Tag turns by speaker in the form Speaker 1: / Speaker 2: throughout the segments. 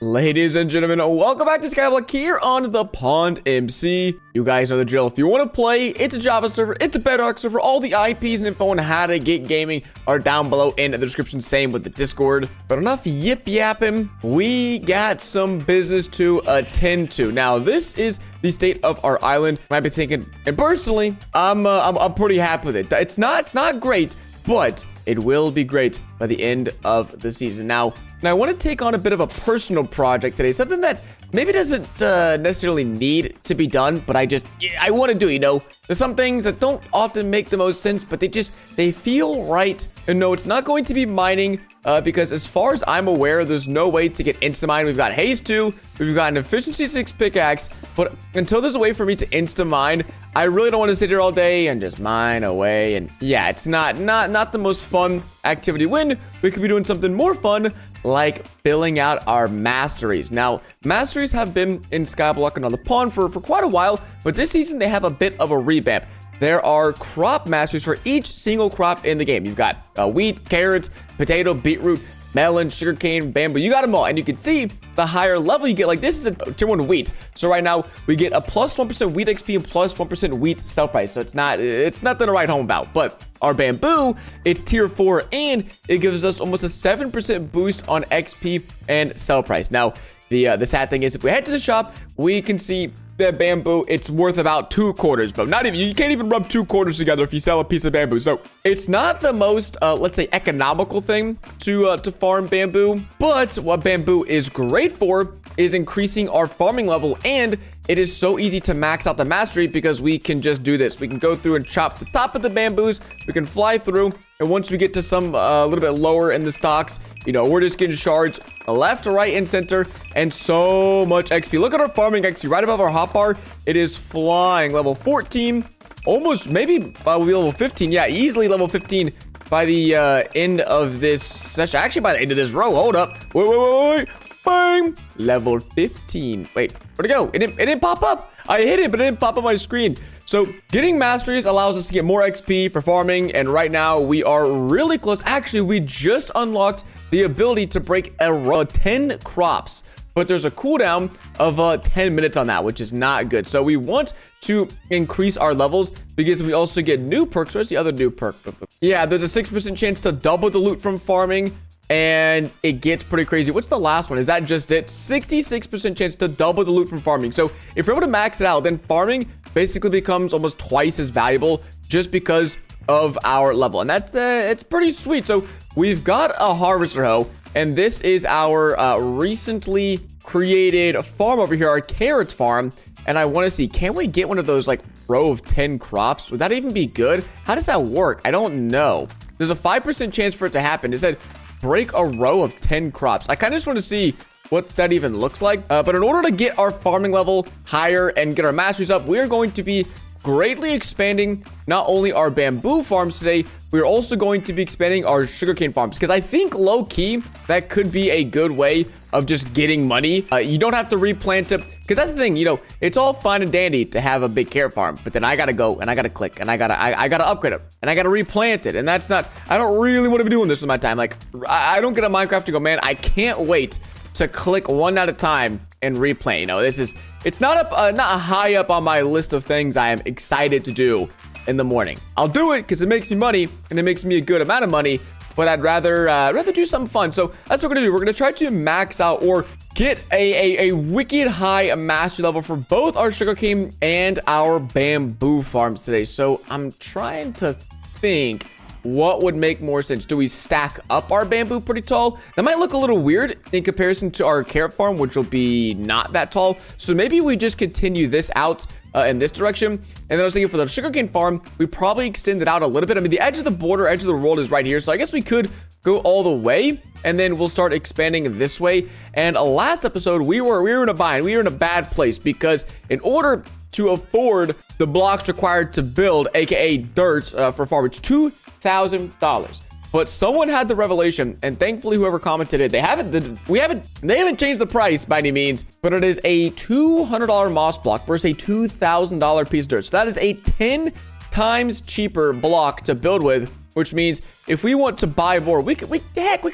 Speaker 1: Ladies and gentlemen, welcome back to Skyblock here on the ThePondMC. You guys know the drill. If you want to play, it's a Java server, it's a Bedrock server. All the IPs and info on how to get gaming are down below in the description. Same with the Discord. But enough yip yapping. We got some business to attend to. Now, this is the state of our island. I might be thinking, and personally, I'm pretty happy with it. It's not great, but it will be great by the end of the season. Now I want to take on a bit of a personal project today, something that maybe doesn't necessarily need to be done, but I want to do, you know. There's some things that don't often make the most sense, but they feel right. And no, it's not going to be mining, because as far as I'm aware, there's no way to get insta-mine. We've got Haze 2, we've got an Efficiency 6 pickaxe, but until there's a way for me to insta-mine, I really don't want to sit here all day and just mine away. And yeah, it's not the most fun activity. When we could be doing something more fun, like filling out our masteries. Now, masteries have been in Skyblock and on the pond for quite a while, but this season they have a bit of a revamp. There are crop masteries for each single crop in the game. You've got wheat, carrots, potato, beetroot, melon, sugarcane, bamboo. You got them all. And you can see the higher level you get. Like, this is a tier 1 wheat. So right now we get a plus 1% wheat XP and plus 1% wheat sell price. So it's nothing to write home about. But our bamboo, it's tier 4 and it gives us almost a 7% boost on XP and sell price. Now, the sad thing is if we head to the shop, we can see the bamboo, it's worth about 2 quarters, but not even, you can't even rub 2 quarters together if you sell a piece of bamboo. So it's not the most, let's say, economical thing to farm bamboo, but what bamboo is great for is increasing our farming level, and it is so easy to max out the mastery because we can just do this. We can go through and chop the top of the bamboos, we can fly through, and once we get to some a little bit lower in the stocks, you know, we're just getting shards left, right, and center, and so much XP. Look at our farming XP right above our hotbar. It is flying. Level 14, almost, maybe we'll be level 15. Yeah, easily level 15 by the end of this session. Actually, by the end of this row. Hold up. Wait. Bang! Level 15. Wait, where'd it go? It didn't pop up. I hit it, but it didn't pop up my screen. So getting masteries allows us to get more XP for farming, and right now we are really close. Actually, we just unlocked the ability to break a row of 10 crops, but there's a cooldown of 10 minutes on that, which is not good. So we want to increase our levels because we also get new perks. Where's the other new perk? Yeah, there's a 6% chance to double the loot from farming, and it gets pretty crazy. What's the last one? Is that just it? 66% chance to double the loot from farming. So if we're able to max it out, then farming basically becomes almost twice as valuable just because of our level. And that's it's pretty sweet. So we've got a harvester hoe, and this is our recently created farm over here, our carrot farm. And I want to see, can we get one of those like row of 10 crops? Would that even be good? How does that work? I don't know. There's a 5% chance for it to happen. It said break a row of 10 crops. I kind of just want to see what that even looks like. But in order to get our farming level higher and get our masteries up, we're going to be greatly expanding not only our bamboo farms today, we're also going to be expanding our sugarcane farms, because I think low-key that could be a good way of just getting money. You don't have to replant it, because that's the thing, you know, it's all fine and dandy to have a big carrot farm, but then I gotta go and I gotta click and I gotta upgrade it and I gotta replant it, and that's not, I don't really want to be doing this with my time. Like, I don't get a Minecraft to go, man, I can't wait to click one at a time and replant. You know, it's not high up on my list of things I am excited to do in the morning. I'll do it because it makes me money and it makes me a good amount of money, but I'd rather do something fun. So that's what we're gonna do. We're gonna try to max out or get a wicked high mastery level for both our sugarcane and our bamboo farms today. So I'm trying to think what would make more sense. Do we stack up our bamboo pretty tall? That might look a little weird in comparison to our carrot farm, which will be not that tall. So maybe we just continue this out in this direction. And then I was thinking for the sugarcane farm, we probably extend it out a little bit. I mean, the edge of the border, edge of the world is right here. So I guess we could go all the way, and then we'll start expanding this way. And last episode, we were in a bind. We were in a bad place because in order to afford the blocks required to build, aka dirt for farm, it's $2,000. But someone had the revelation, and thankfully whoever commented it, they haven't changed the price by any means, but it is a $200 moss block versus a $2,000 piece of dirt. So that is a 10 times cheaper block to build with, which means if we want to buy more, we could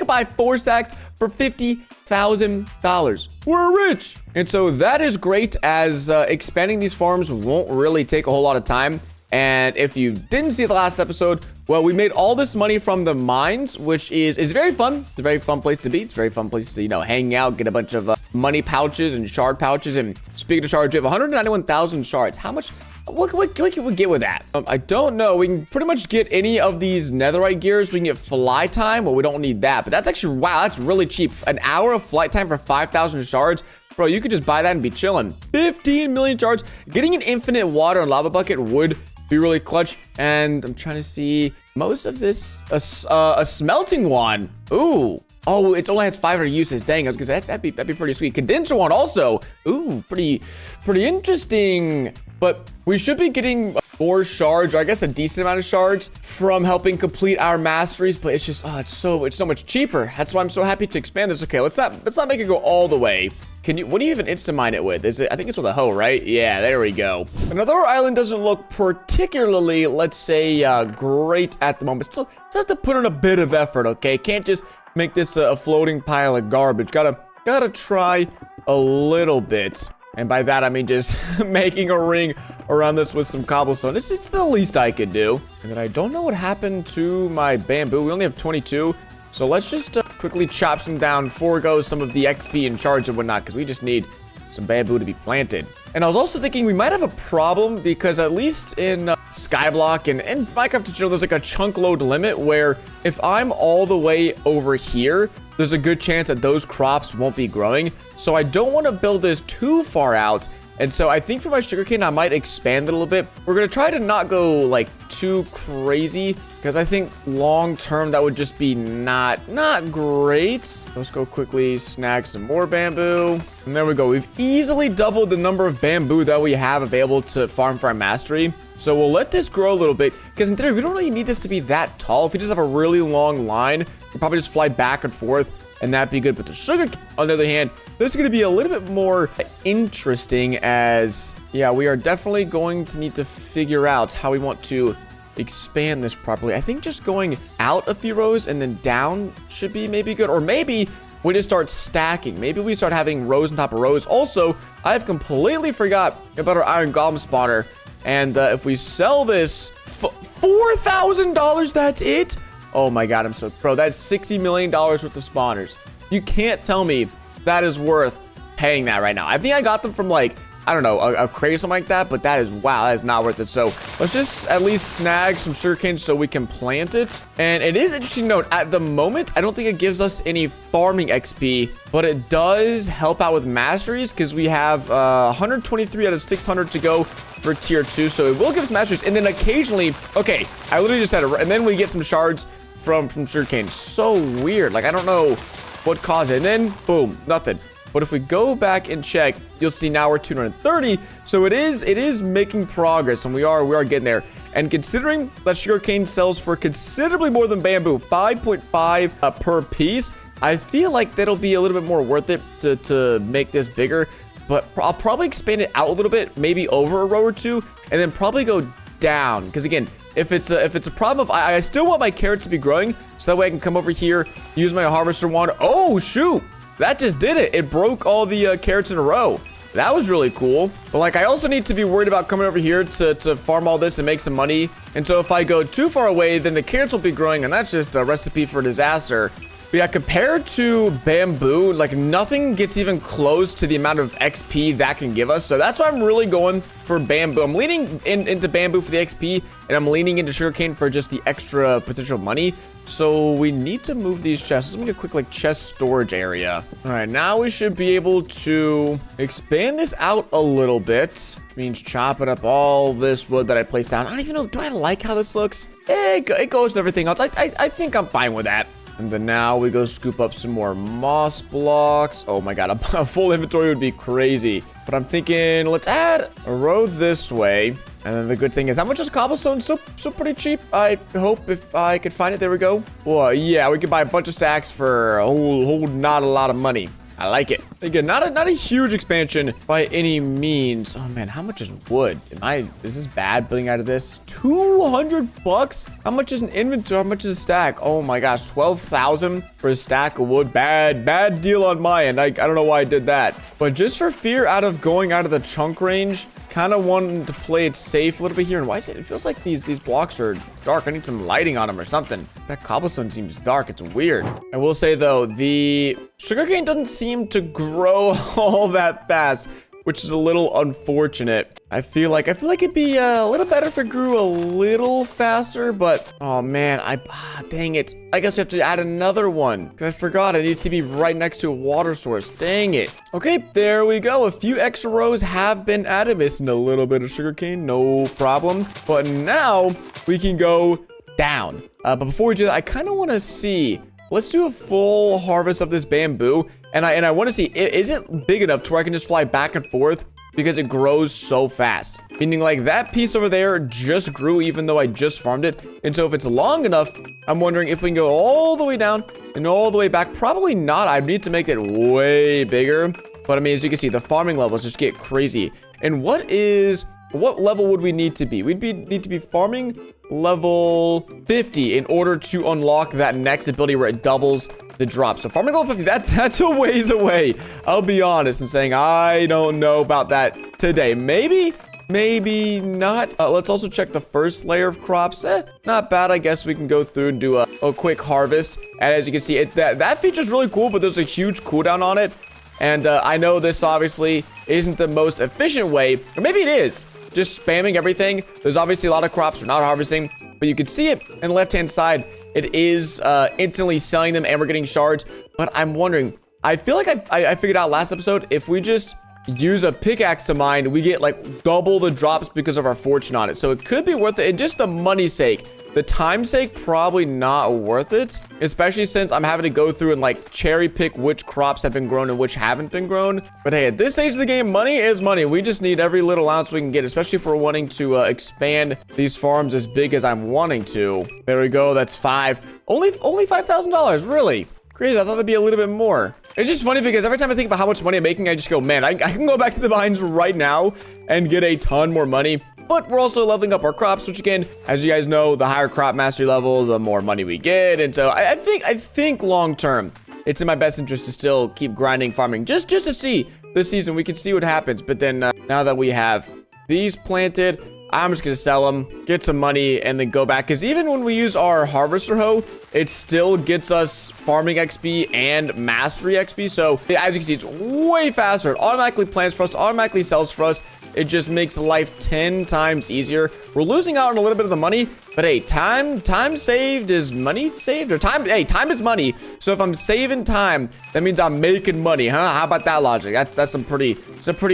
Speaker 1: buy 4 stacks for $50,000. We're rich. And so that is great, as expanding these farms won't really take a whole lot of time. And if you didn't see the last episode, well, we made all this money from the mines, which is very fun. It's a very fun place to be. It's a very fun place to, you know, hang out, get a bunch of money pouches and shard pouches. And speaking of shards, we have 191,000 shards. How much? What can we get with that? I don't know. We can pretty much get any of these netherite gears. We can get fly time. Well, we don't need that. But that's actually, wow, that's really cheap. An hour of flight time for 5,000 shards. Bro, you could just buy that and be chilling. 15 million shards. Getting an infinite water and lava bucket would be really clutch. And I'm trying to see most of this, a smelting wand. Ooh. Oh, it only has 500 uses. Dang, I was gonna say that'd be pretty sweet. Condenser wand also. Ooh, pretty interesting. But we should be getting 4 shards, or I guess a decent amount of shards, from helping complete our masteries. But it's just, it's so much cheaper. That's why I'm so happy to expand this. Okay, let's not make it go all the way. What do you even insta mine it with? Is it? I think it's with a hoe, right? Yeah, there we go. And although our island doesn't look particularly, let's say, great at the moment, still have to put in a bit of effort. Okay, can't just make this a floating pile of garbage. Gotta try a little bit. And by that, I mean just making a ring around this with some cobblestone. It's the least I could do. And then I don't know what happened to my bamboo. We only have 22. So let's just quickly chop some down, forego some of the XP and shards and whatnot, because we just need some bamboo to be planted. And I was also thinking we might have a problem, because at least in Skyblock and Minecraft in general, there's like a chunk load limit where if I'm all the way over here, there's a good chance that those crops won't be growing. So I don't want to build this too far out. And so I think for my sugarcane, I might expand it a little bit. We're going to try to not go like too crazy, because I think long term that would just be not great. Let's go quickly snag some more bamboo. And there we go. We've easily doubled the number of bamboo that we have available to farm for our mastery. So we'll let this grow a little bit, because in theory, we don't really need this to be that tall. If we just have a really long line, we'll probably just fly back and forth, and that'd be good. But the sugar, on the other hand, this is going to be a little bit more interesting, as, yeah, we are definitely going to need to figure out how we want to expand this properly. I think just going out a few rows and then down should be maybe good. Or maybe we just start stacking. Maybe we start having rows on top of rows. Also, I've completely forgot about our iron golem spawner. And if we sell this, $4,000, that's it? Oh my God, I'm so pro. That's $60 million worth of spawners. You can't tell me that is worth paying that right now. I think I got them from, like, I don't know, a crate or something like that, but that is, wow, that is not worth it. So let's just at least snag some sugarcane so we can plant it. And it is interesting to note, at the moment, I don't think it gives us any farming XP, but it does help out with masteries, because we have 123 out of 600 to go for tier 2. So it will give us masteries. And then occasionally, okay, I literally just had it, and then we get some shards from sugarcane. So weird. Like, I don't know what caused it. And then boom, nothing. But if we go back and check, you'll see now we're 230. So it is making progress, and we are getting there. And considering that sugarcane sells for considerably more than bamboo, 5.5 per piece, I feel like that'll be a little bit more worth it to make this bigger. But I'll probably expand it out a little bit, maybe over a row or two, and then probably go down. Because again, if it's a problem of, I still want my carrots to be growing, so that way I can come over here, use my harvester wand. Oh shoot, that just did it. It broke all the carrots in a row. That was really cool. But like, I also need to be worried about coming over here to farm all this and make some money. And so if I go too far away, then the carrots will be growing, and that's just a recipe for disaster. But yeah, compared to bamboo, like, nothing gets even close to the amount of XP that can give us. So that's why I'm really going for bamboo. I'm leaning into bamboo for the XP, and I'm leaning into sugarcane for just the extra potential money. So we need to move these chests. Let's make a quick, like, chest storage area. All right, now we should be able to expand this out a little bit, which means chopping up all this wood that I placed down. I don't even know, do I like how this looks? It goes with everything else. I think I'm fine with that. And then now we go scoop up some more moss blocks. Oh my God, a full inventory would be crazy. But I'm thinking, let's add a row this way. And then the good thing is, how much is cobblestone? So pretty cheap. I hope if I could find it. There we go. Well, yeah, we could buy a bunch of stacks for a whole not a lot of money. I like it. Again, not a huge expansion by any means. Oh man, how much is wood? Is this bad building out of this? 200 bucks? How much is an inventory? How much is a stack? Oh my gosh, 12,000 for a stack of wood. Bad deal on my end. I don't know why I did that. But just for fear out of going out of the chunk range, kind of wanting to play it safe a little bit here. And why is it feels like these blocks are dark. I need some lighting on them or something. That cobblestone seems dark. It's weird. I will say though, the sugarcane doesn't seem to grow all that fast, which is a little unfortunate. I feel like it'd be a little better if it grew a little faster, but oh man, dang it. I guess we have to add another one because I forgot it needs to be right next to a water source. Dang it. Okay, there we go. A few extra rows have been added. Missing a little bit of sugarcane, no problem. But now we can go down. But before we do that, I kind of want to see. Let's do a full harvest of this bamboo. And I want to see, is it big enough to where I can just fly back and forth? Because it grows so fast. Meaning like that piece over there just grew even though I just farmed it. And so if it's long enough, I'm wondering if we can go all the way down and all the way back. Probably not. I need to make it way bigger. But I mean, as you can see, the farming levels just get crazy. And what level would we need to be? Need to be farming level 50 in order to unlock that next ability where it doubles the drop. So farming level 50, that's a ways away. I'll be honest in saying I don't know about that today. Maybe not. Let's also check the first layer of crops. Not bad. I guess we can go through and do a quick harvest. And as you can see, that feature is really cool, but there's a huge cooldown on it. And I know this obviously isn't the most efficient way, or maybe it is. Just spamming everything. There's obviously a lot of crops we're not harvesting, but you can see it in the left-hand side. It is instantly selling them and we're getting shards. But I'm wondering, I feel like I figured out last episode, if we just use a pickaxe to mine, we get like double the drops because of our fortune on it. So it could be worth it. And just the money's sake. The time's sake, probably not worth it. Especially since I'm having to go through and like cherry pick which crops have been grown and which haven't been grown. But hey, at this stage of the game, money is money. We just need every little ounce we can get, especially if we're wanting to expand these farms as big as I'm wanting to. There we go. That's 5. Only $5,000, really? Crazy. I thought that'd be a little bit more. It's just funny because every time I think about how much money I'm making, I just go, man, I can go back to the mines right now and get a ton more money. But we're also leveling up our crops, which again, as you guys know, the higher crop mastery level, the more money we get. And so I think long term, it's in my best interest to still keep grinding farming just to see this season. We can see what happens. But then now that we have these planted, I'm just going to sell them, get some money, and then go back. Because even when we use our harvester hoe, it still gets us farming XP and mastery XP. So as you can see, it's way faster. It automatically plants for us, automatically sells for us. It just makes life 10 times easier. We're losing out on a little bit of the money, but hey, time saved is money saved, or time is money. So if I'm saving time, that means I'm making money, huh? How about that logic? That's some pretty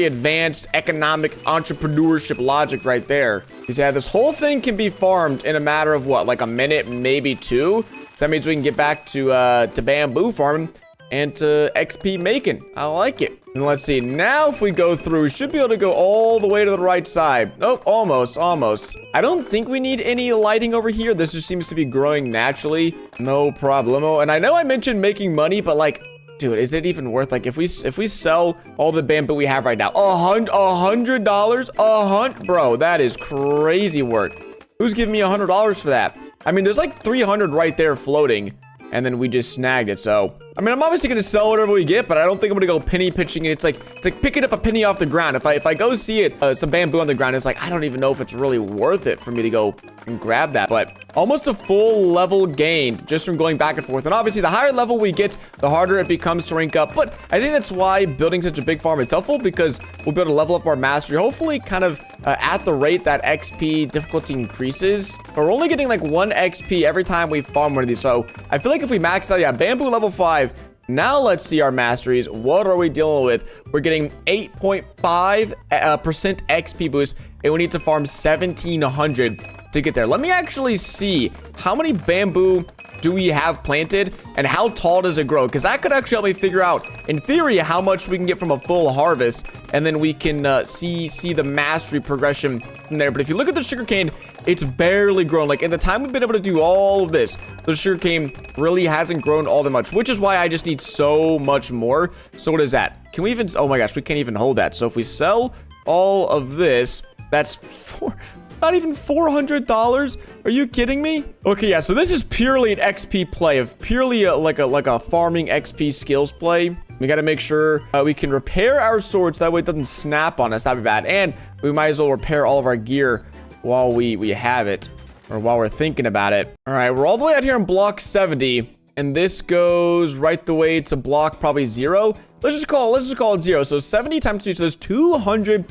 Speaker 1: advanced economic entrepreneurship logic right there. Because yeah, this whole thing can be farmed in a matter of what, like a minute, maybe 2. So that means we can get back to bamboo farming and to XP making. I like it. And let's see, now if we go through, we should be able to go all the way to the right side. Oh, almost. I don't think we need any lighting over here. This just seems to be growing naturally. No problemo. And I know I mentioned making money, but like, dude, is it even worth, like, if we sell all the bamboo we have right now, $100, bro, that is crazy work. Who's giving me $100 for that? I mean, there's like 300 right there floating. And then we just snagged it. So, I mean, I'm obviously going to sell whatever we get, but I don't think I'm going to go penny pitching it. It's like picking up a penny off the ground. If I go see it, some bamboo on the ground, it's like, I don't even know if it's really worth it for me to go and grab that. But almost a full level gained just from going back and forth. And obviously, the higher level we get, the harder it becomes to rank up. But I think that's why building such a big farm is helpful, because we'll be able to level up our mastery, hopefully kind of at the rate that XP difficulty increases. But we're only getting like 1 XP every time we farm one of these. So I feel like if we max out, yeah, bamboo level 5. Now let's see our masteries. What are we dealing with? We're getting 8.5% XP boost, and we need to farm 1,700 to to get there. Let me actually see how many bamboo do we have planted and how tall does it grow, because that could actually help me figure out, in theory, how much we can get from a full harvest, and then we can see the mastery progression from there. But if you look at the sugarcane, it's barely grown. Like, in the time we've been able to do all of this, the sugarcane really hasn't grown all that much, which is why I just need so much more. So what is that? Can we even, oh my gosh, we can't even hold that. So if we sell all of this, that's not even $400. Are you kidding me? Okay, yeah, so this is purely an XP play, of purely like a farming XP skills play. We got to make sure we can repair our swords, that way it doesn't snap on us. That'd be bad. And we might as well repair all of our gear while we have it, or while we're thinking about it. All right, we're all the way out here in block 70, and this goes right the way to block probably 0. Let's just call it 0. So 70 times 2, so there's 200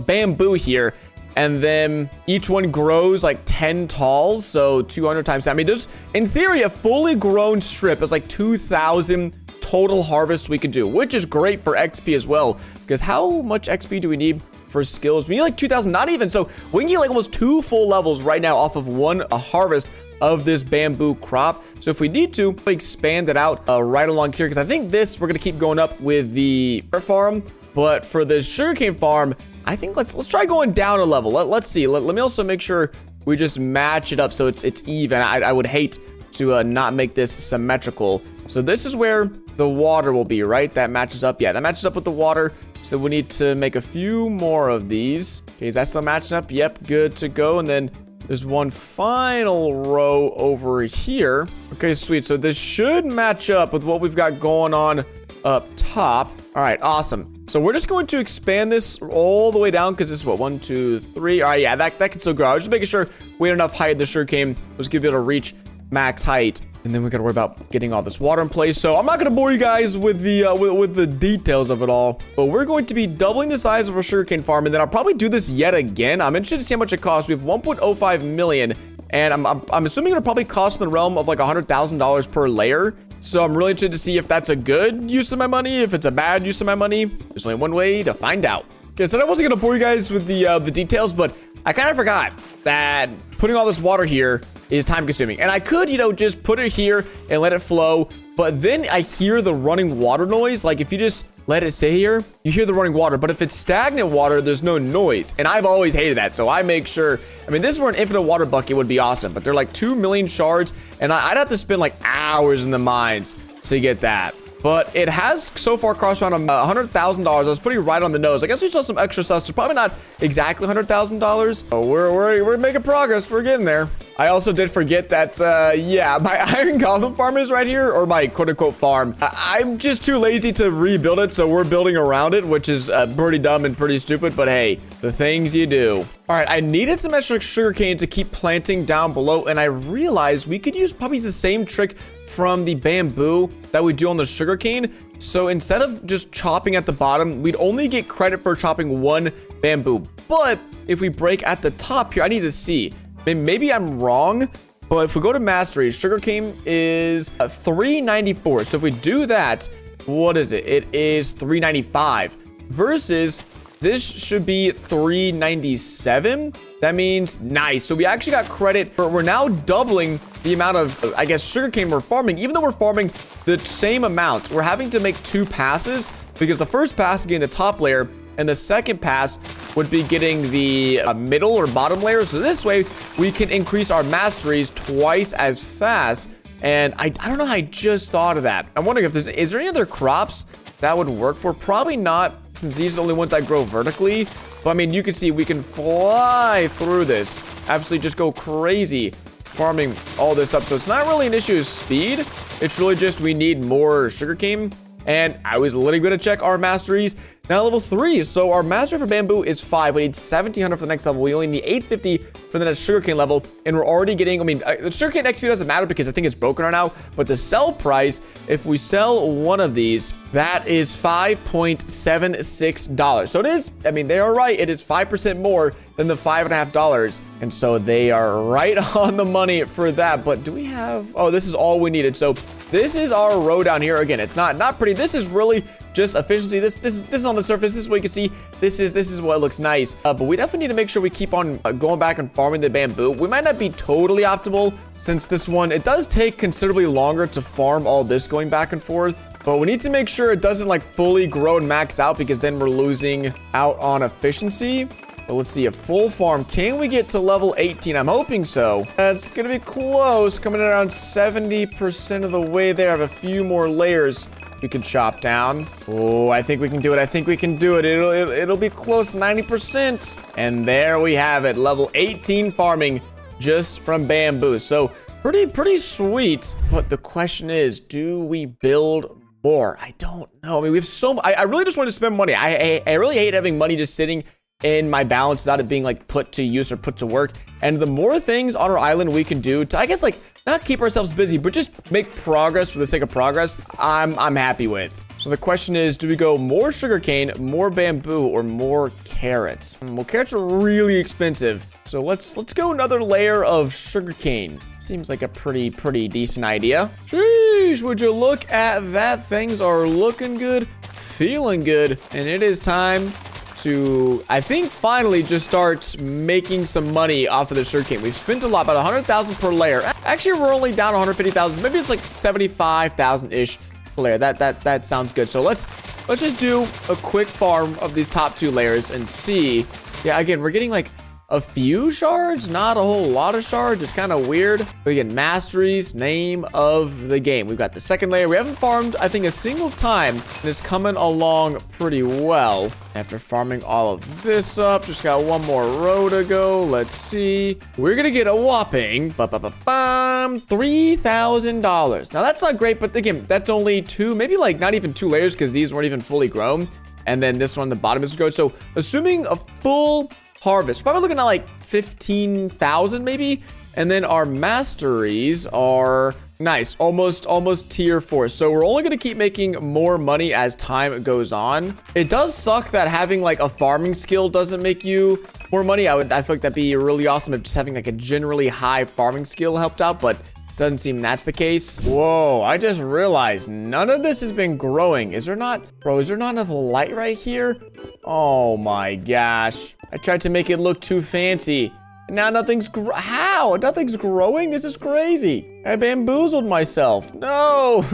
Speaker 1: bamboo here. And then each one grows like 10 tall, so 200 times. I mean, there's, in theory, a fully grown strip is like 2,000 total harvests we could do, which is great for XP as well. Because how much XP do we need for skills? We need like 2,000, not even. So we can get like almost 2 full levels right now off of a harvest of this bamboo crop. So if we need to, expand it out right along here, because I think we're going to keep going up with the farm. But for the sugarcane farm, I think let's try going down a level. Let's see. Let me also make sure we just match it up so it's even. I would hate to not make this symmetrical. So this is where the water will be, right? That matches up. Yeah, that matches up with the water. So we need to make a few more of these. Okay, is that still matching up? Yep, good to go. And then there's one final row over here. Okay, sweet. So this should match up with what we've got going on up top. All right, awesome. So we're just going to expand this all the way down, because this is what, 1, 2, 3. All right, yeah, that can still grow. I was just making sure we had enough height. The sugarcane was going to be able to reach max height, and then we got to worry about getting all this water in place. So I'm not going to bore you guys with the details of it all, but we're going to be doubling the size of our sugarcane farm, and then I'll probably do this yet again. I'm interested to see how much it costs. We have 1.05 million, and I'm assuming it'll probably cost in the realm of like $100,000 per layer. So I'm really interested to see if that's a good use of my money, if it's a bad use of my money. There's only one way to find out. Okay, so I wasn't gonna bore you guys with the details, but I kind of forgot that putting all this water here is time consuming. And I could, just put it here and let it flow, but then I hear the running water noise. Like if you just let it sit here, you hear the running water, but if it's stagnant water, there's no noise. And I've always hated that, so I make sure, I mean, this is where an infinite water bucket would be awesome, but they're like 2 million shards, and I'd have to spend like hours in the mines to get that. But it has so far cost around $100,000. I was pretty right on the nose. I guess we saw some extra stuff, so probably not exactly $100,000. Oh, we're making progress. We're getting there. I also did forget that, yeah, my iron golem farm is right here, or my quote-unquote farm. I'm just too lazy to rebuild it, so we're building around it, which is pretty dumb and pretty stupid, but hey, the things you do. All right, I needed some extra sugarcane to keep planting down below, and I realized we could use probably the same trick from the bamboo that we do on the sugarcane. So instead of just chopping at the bottom, we'd only get credit for chopping 1 bamboo. But if we break at the top here, I need to see. Maybe I'm wrong, but if we go to mastery, sugarcane is 394. So if we do that, what is it? It is 395 versus this should be 397. That means nice. So we actually got credit. We're now doubling the amount of, I guess, sugarcane we're farming. Even though we're farming the same amount, we're having to make 2 passes, because the first pass is getting the top layer, and the second pass would be getting the middle or bottom layer. So this way we can increase our masteries twice as fast. And I don't know how I just thought of that. I'm wondering if is there any other crops that would work for? Probably not, since these are the only ones that grow vertically. But I mean, you can see we can fly through this. Absolutely just go crazy farming all this up. So it's not really an issue of speed. It's really just we need more sugarcane. And I was literally going to check our masteries. Now level 3. So our mastery for bamboo is 5. We need 1700 for the next level. We only need 850 for the next sugarcane level. And we're already getting, I mean, the sugarcane XP doesn't matter because I think it's broken right now. But the sell price, if we sell one of these, that is $5.76. So it is, I mean, they are right. It is 5% more than the $5.50. And so they are right on the money for that. But do we have, oh, this is all we needed. So this is our row down here. Again, it's not pretty. This is really just efficiency. This is on the surface. This is what you can see. This is what looks nice. But we definitely need to make sure we keep on going back and farming the bamboo. We might not be totally optimal since this one, it does take considerably longer to farm all this going back and forth. But we need to make sure it doesn't like fully grow and max out, because then we're losing out on efficiency. But let's see, a full farm. Can we get to level 18? I'm hoping so. It's going to be close, coming in around 70% of the way there. I have a few more layers we can chop down. Oh, I think we can do it. I think we can do it. It'll be close, 90%. And there we have it, level 18 farming just from bamboo. So pretty sweet. But the question is, do we build more? I don't know. I mean, we have so I really just want to spend money. I really hate having money just sitting in my balance without it being like put to use or put to work. And the more things on our island we can do to, I guess, like not keep ourselves busy, but just make progress for the sake of progress, I'm happy with. So the question is, do we go more sugarcane, more bamboo, or more carrots? Well, carrots are really expensive, so let's go another layer of sugarcane. Seems like a pretty decent idea. Sheesh, would you look at that? Things are looking good, feeling good, and it is time to, I think, finally just start making some money off of the sugarcane. We've spent a lot, about 100,000 per layer. Actually, we're only down 150,000. Maybe it's like 75,000-ish per layer. That sounds good. So let's just do a quick farm of these top 2 layers and see. Yeah, again, we're getting like a few shards, not a whole lot of shards. It's kind of weird. We get masteries, name of the game. We've got the second layer. We haven't farmed, I think, a single time, and it's coming along pretty well. After farming all of this up, just got one more row to go. Let's see. We're gonna get a whopping $3,000. Now that's not great, but again, that's only 2, maybe like not even 2 layers, because these weren't even fully grown. And then this one, the bottom is grown. So assuming a full harvest, probably looking at like 15,000 maybe. And then our masteries are nice, almost tier 4. So we're only going to keep making more money as time goes on. It does suck that having like a farming skill doesn't make you more money. I feel like that'd be really awesome if just having like a generally high farming skill helped out, but doesn't seem that's the case. Whoa, I just realized none of this has been growing. Is there not, bro, is there not enough light right here? Oh my gosh. I tried to make it look too fancy. And now nothing's how? Nothing's growing? This is crazy. I bamboozled myself. No.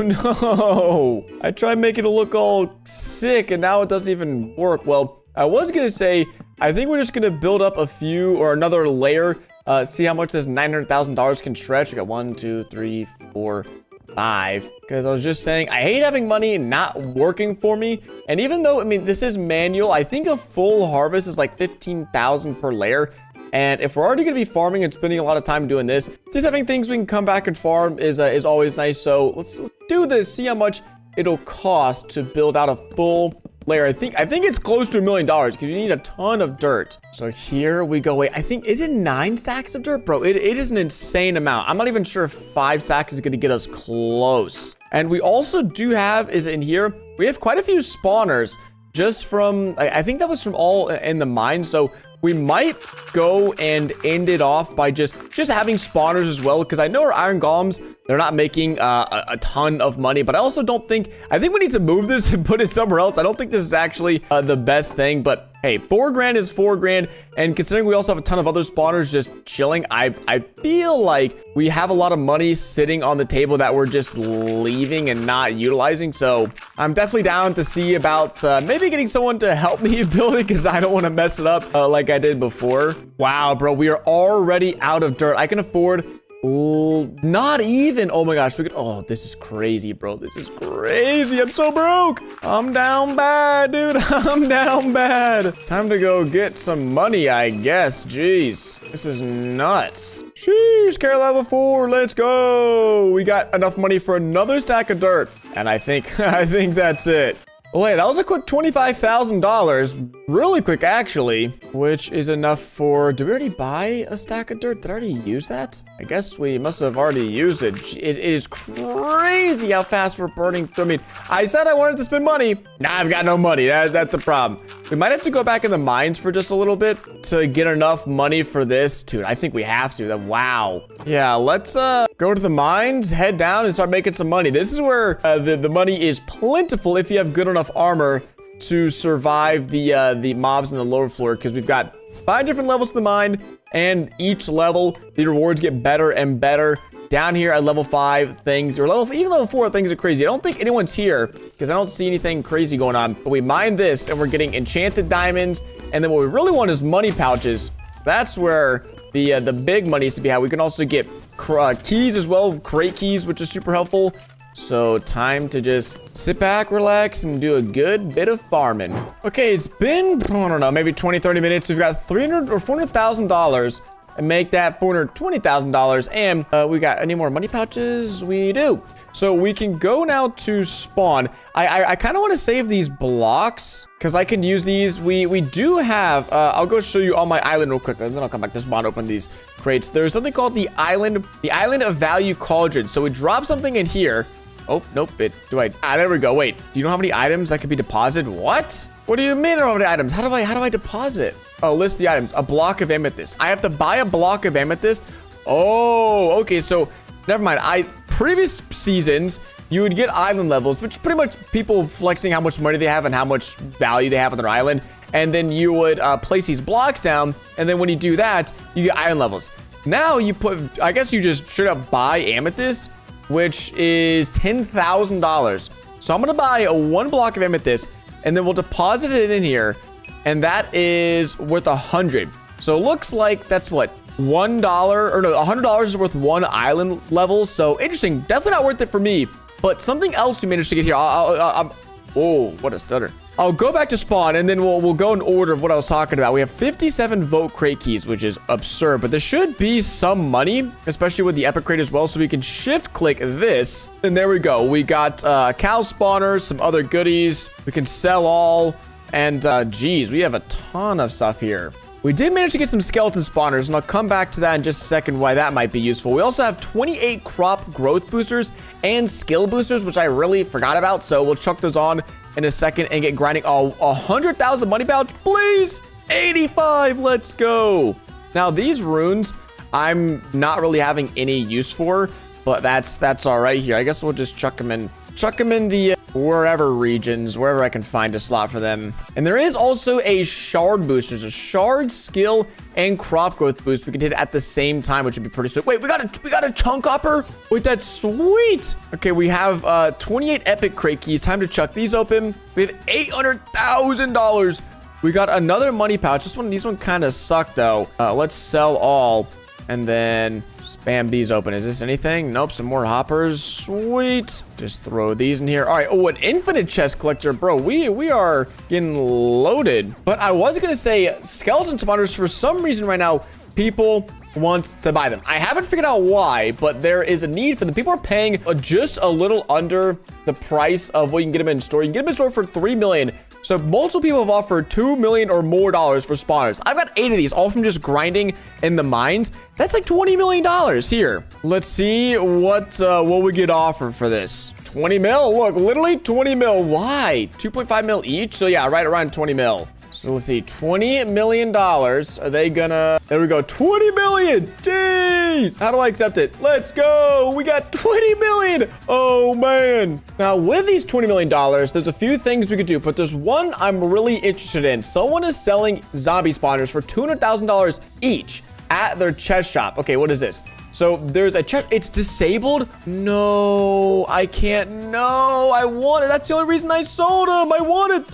Speaker 1: I tried making it look all sick and now it doesn't even work. Well, I was gonna say, I think we're just gonna build up a few or another layer. See how much this $900,000 can stretch. We got 1, 2, 3, 4, 5. Because I was just saying, I hate having money not working for me. And even though, I mean, this is manual, I think a full harvest is like 15,000 per layer. And if we're already going to be farming and spending a lot of time doing this, just having things we can come back and farm is always nice. So let's do this, see how much it'll cost to build out a full layer. I think it's close to $1 million because you need a ton of dirt. So here we go. Wait, I think, is it 9 stacks of dirt? Bro, it is an insane amount. I'm not even sure if 5 stacks is going to get us close. And we also do have, is in here, we have quite a few spawners just from, I think that was from all in the mine. So we might go and end it off by just having spawners as well, because I know our iron golems, they're not making a ton of money, but I also don't think, I think we need to move this and put it somewhere else. I don't think this is actually the best thing, but hey, 4 grand is 4 grand. And considering we also have a ton of other spawners just chilling, I feel like we have a lot of money sitting on the table that we're just leaving and not utilizing. So I'm definitely down to see about maybe getting someone to help me build it, because I don't want to mess it up like I did before. Wow, bro, we are already out of dirt. I can afford not even, oh my gosh, oh, this is crazy, bro. This is crazy. I'm so broke. I'm down bad, dude. I'm down bad. Time to go get some money, I guess. Jeez, this is nuts. Sheesh, carrot level 4. Let's go. We got enough money for another stack of dirt. And I think that's it. Well, hey, that was a quick $25,000. really quick, actually, which is enough for... Did we already buy a stack of dirt? Did I already use that? I guess we must have already used it. It is crazy how fast we're burning through. I mean, I said I wanted to spend money. Nah, I've got no money. That's the problem. We might have to go back in the mines for just a little bit to get enough money for this. Dude, I think we have to. Wow. Yeah, let's go to the mines, head down, and start making some money. This is where the money is plentiful if you have good enough armor to survive the mobs in the lower floor, because we've got 5 different levels to the mine, and each level the rewards get better and better. Down here at level 5, things, or even level 4, things are crazy. I don't think anyone's here because I don't see anything crazy going on. But we mine this and we're getting enchanted diamonds, and then what we really want is money pouches. That's where the big money is to be had. We can also get keys as well, crate keys, which is super helpful. So time to just sit back, relax, and do a good bit of farming. Okay, it's been, I don't know, maybe 20-30 minutes. We've got $300,000 or $400,000 and make that $420,000. And we got any more money pouches? We do. So we can go now to spawn. I kind of want to save these blocks because I can use these. We do have, I'll go show you on my island real quick, and then I'll come back to spawn, open these crates. There's something called the island of value cauldron. So we drop something in here. Oh, nope. There we go. Wait, do you know how many items that could be deposited? What? What do you mean how many items? How do I deposit it? Oh, list the items. A block of amethyst. I have to buy a block of amethyst. Oh, okay. So never mind. Previous seasons, you would get island levels, which is pretty much people flexing how much money they have and how much value they have on their island. And then you would place these blocks down. And then when you do that, you get island levels. Now you I guess you just straight up buy amethyst, which is $10,000. So I'm going to buy 1 block of amethyst, and then we'll deposit it in here. And that is worth 100. So it looks like that's what, $1 or no, $100 is worth 1 island level. So interesting. Definitely not worth it for me. But something else we managed to get here. Oh, what a stutter. I'll go back to spawn, and then we'll go in order of what I was talking about. We have 57 vote crate keys, which is absurd, but there should be some money, especially with the epic crate as well. So we can shift click this, and there we go. We got cow spawners, some other goodies. We can sell all, and geez, we have a ton of stuff here. We did manage to get some skeleton spawners, and I'll come back to that in just a second why that might be useful. We also have 28 crop growth boosters and skill boosters, which I really forgot about. So we'll chuck those on in a second and get grinding. Oh, 100,000 money pouch, please. 85, let's go. Now these runes, I'm not really having any use for, but that's all right here. I guess we'll just chuck them in the wherever regions, wherever I can find a slot for them. And there is also a shard boost. There's a shard, skill, and crop growth boost. We can hit it at the same time, which would be pretty sweet. Wait, we got a chunk hopper. Wait, that's sweet. Okay, we have 28 epic crate keys. Time to chuck these open. We have $800,000. We got another money pouch. These one kind of suck though. Let's sell all and then spam these open. Is this anything? Nope. Some more hoppers. Sweet. Just throw these in here. All right. Oh, an infinite chest collector, bro. We are getting loaded. But I was gonna say skeleton spawners. For some reason right now, people want to buy them. I haven't figured out why, but there is a need for them. People are paying just a little under the price of what you can get them in store. You can get them in store for 3 million. So multiple people have offered $2 million or more for spawners. I've got 8 of these, all from just grinding in the mines. That's like $20 million here. Let's see what we get offered for this. 20 mil. Look, literally 20 mil. Why? 2.5 mil each. So yeah, right around 20 mil. So let's see, $20 million. Are they gonna, there we go, 20 million. Jeez. How do I accept it? Let's go. We got 20 million. Oh man. Now with these $20 million, there's a few things we could do, but there's one I'm really interested in. Someone is selling zombie spawners for $200,000 each at their chest shop. Okay, what is this? So there's a chest, it's disabled. No, I can't. No, I want it. That's the only reason I sold them. I want it.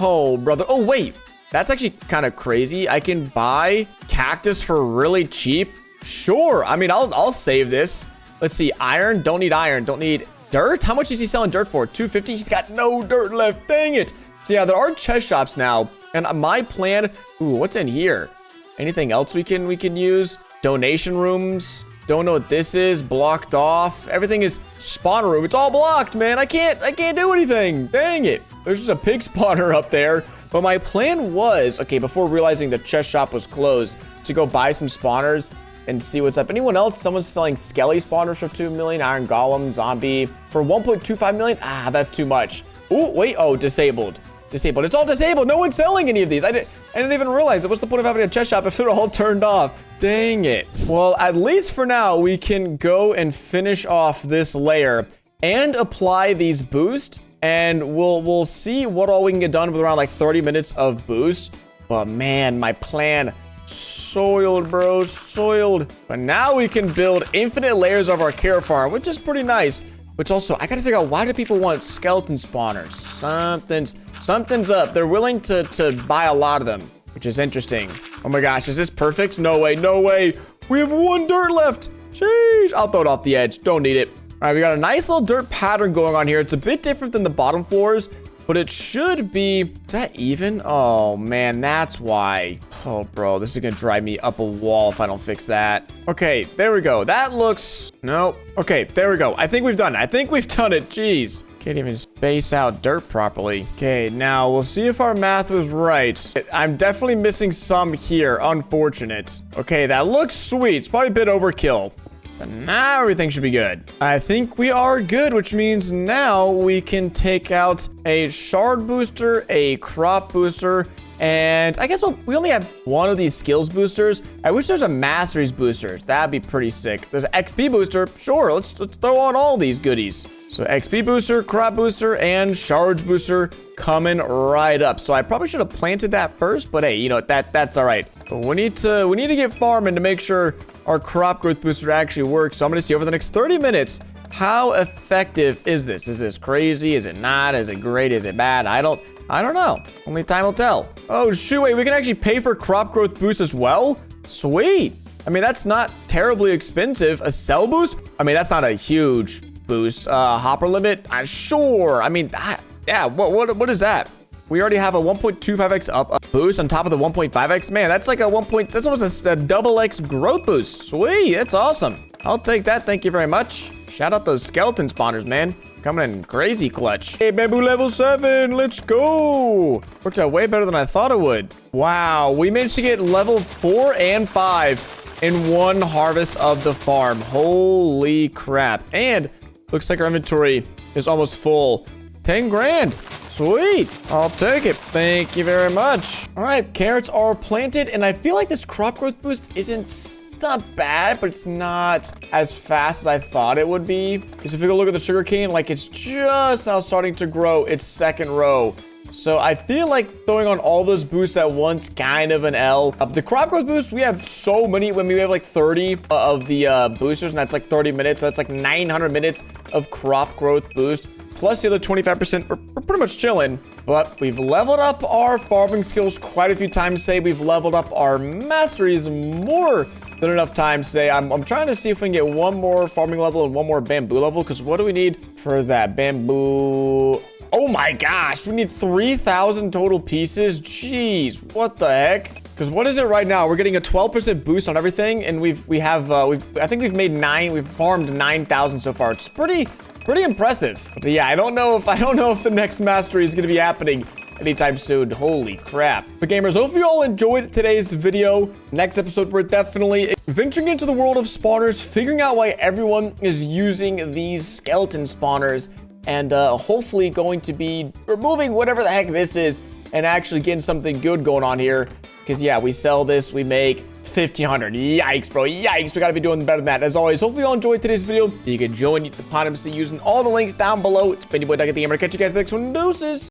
Speaker 1: Oh, brother. Oh, wait. That's actually kind of crazy. I can buy cactus for really cheap. Sure. I mean, I'll save this. Let's see. Iron. Don't need iron. Don't need dirt. How much is he selling dirt for? 250. He's got no dirt left. Dang it. So yeah, there are chest shops now. And my plan. Ooh, what's in here? Anything else we can use? Donation rooms. Don't know what this is. Blocked off. Everything is spawner room. It's all blocked, man. I can't do anything. Dang it. There's just a pig spawner up there. But my plan was, okay, before realizing the chest shop was closed, to go buy some spawners and see what's up. Anyone else? Someone's selling skelly spawners for 2 million, iron golem, zombie for 1.25 million. Ah, that's too much. Oh, wait. Oh, disabled. Disabled. It's all disabled. No one's selling any of these. I didn't even realize it. What's the point of having a chest shop if they're all turned off? Dang it. Well, at least for now, we can go and finish off this layer and apply these boosts. And we'll see what all we can get done with around like 30 minutes of boost. But man, my plan soiled, bro. Soiled. But now we can build infinite layers of our care farm, which is pretty nice. Which also, I gotta figure out, why do people want skeleton spawners? Something's up. They're willing to buy a lot of them, which is interesting. Oh my gosh, is this perfect? No way, no way. We have 1 dirt left. Sheesh. I'll throw it off the edge. Don't need it. All right, we got a nice little dirt pattern going on here. It's a bit different than the bottom floors, but it should be... Is that even? Oh, man, that's why. Oh, bro, this is going to drive me up a wall if I don't fix that. Okay, there we go. That looks... Nope. Okay, there we go. I think we've done it. Jeez. Can't even space out dirt properly. Okay, now we'll see if our math was right. I'm definitely missing some here. Unfortunate. Okay, that looks sweet. It's probably a bit overkill. But now everything should be good. I think we are good, which means now we can take out a shard booster, a crop booster, and I guess we only have one of these skills boosters. I wish there's a masteries booster. That'd be pretty sick. There's an XP booster. Sure, let's throw on all these goodies. So XP booster, crop booster, and shards booster coming right up. So I probably should have planted that first, but hey, you know, that's all right. But we need to get farming to make sure our crop growth booster actually works. So I'm going to see over the next 30 minutes, how effective is this? Is this crazy? Is it not? Is it great? Is it bad? I don't know. Only time will tell. Oh, shoot, wait, we can actually pay for crop growth boost as well? Sweet. I mean, that's not terribly expensive. A cell boost? I mean, that's not a huge boost. Hopper limit? Sure. I mean, yeah, what is that? We already have a 1.25x up boost on top of the 1.5x. Man, that's like that's almost a double X growth boost. Sweet, that's awesome. I'll take that, thank you very much. Shout out those skeleton spawners, man. Coming in crazy clutch. Hey, bamboo level 7, let's go. Worked out way better than I thought it would. Wow, we managed to get level 4 and 5 in one harvest of the farm. Holy crap. And looks like our inventory is almost full. 10 grand. Sweet. I'll take it. Thank you very much. All right, carrots are planted, and I feel like this crop growth boost it's not bad, but it's not as fast as I thought it would be. Because if you go look at the sugarcane, like it's just now starting to grow its second row. So I feel like throwing on all those boosts at once, kind of an L. The crop growth boost, we have so many. When we have like 30 of the boosters, and that's like 30 minutes. So that's like 900 minutes of crop growth boost. Plus the other 25%, we're pretty much chilling. But we've leveled up our farming skills quite a few times today. We've leveled up our masteries more than enough times today. I'm trying to see if we can get one more farming level and one more bamboo level. Because what do we need for that? Bamboo. Oh my gosh, we need 3,000 total pieces. Jeez, what the heck? Because what is it right now? We're getting a 12% boost on everything. And I think we've made we've farmed 9,000 so far. It's pretty impressive. But yeah, I don't know if the next mastery is going to be happening anytime soon. Holy crap. But gamers, hope you all enjoyed today's video. Next episode, we're definitely venturing into the world of spawners, figuring out why everyone is using these skeleton spawners, and hopefully going to be removing whatever the heck this is and actually getting something good going on here. Because yeah, we sell this, we make 1,500. Yikes, bro. Yikes. We gotta be doing better than that. As always, hopefully you all enjoyed today's video. You can join ThePondMC using all the links down below. It's been your boy Ducky, the gamer. Catch you guys next one. Deuces.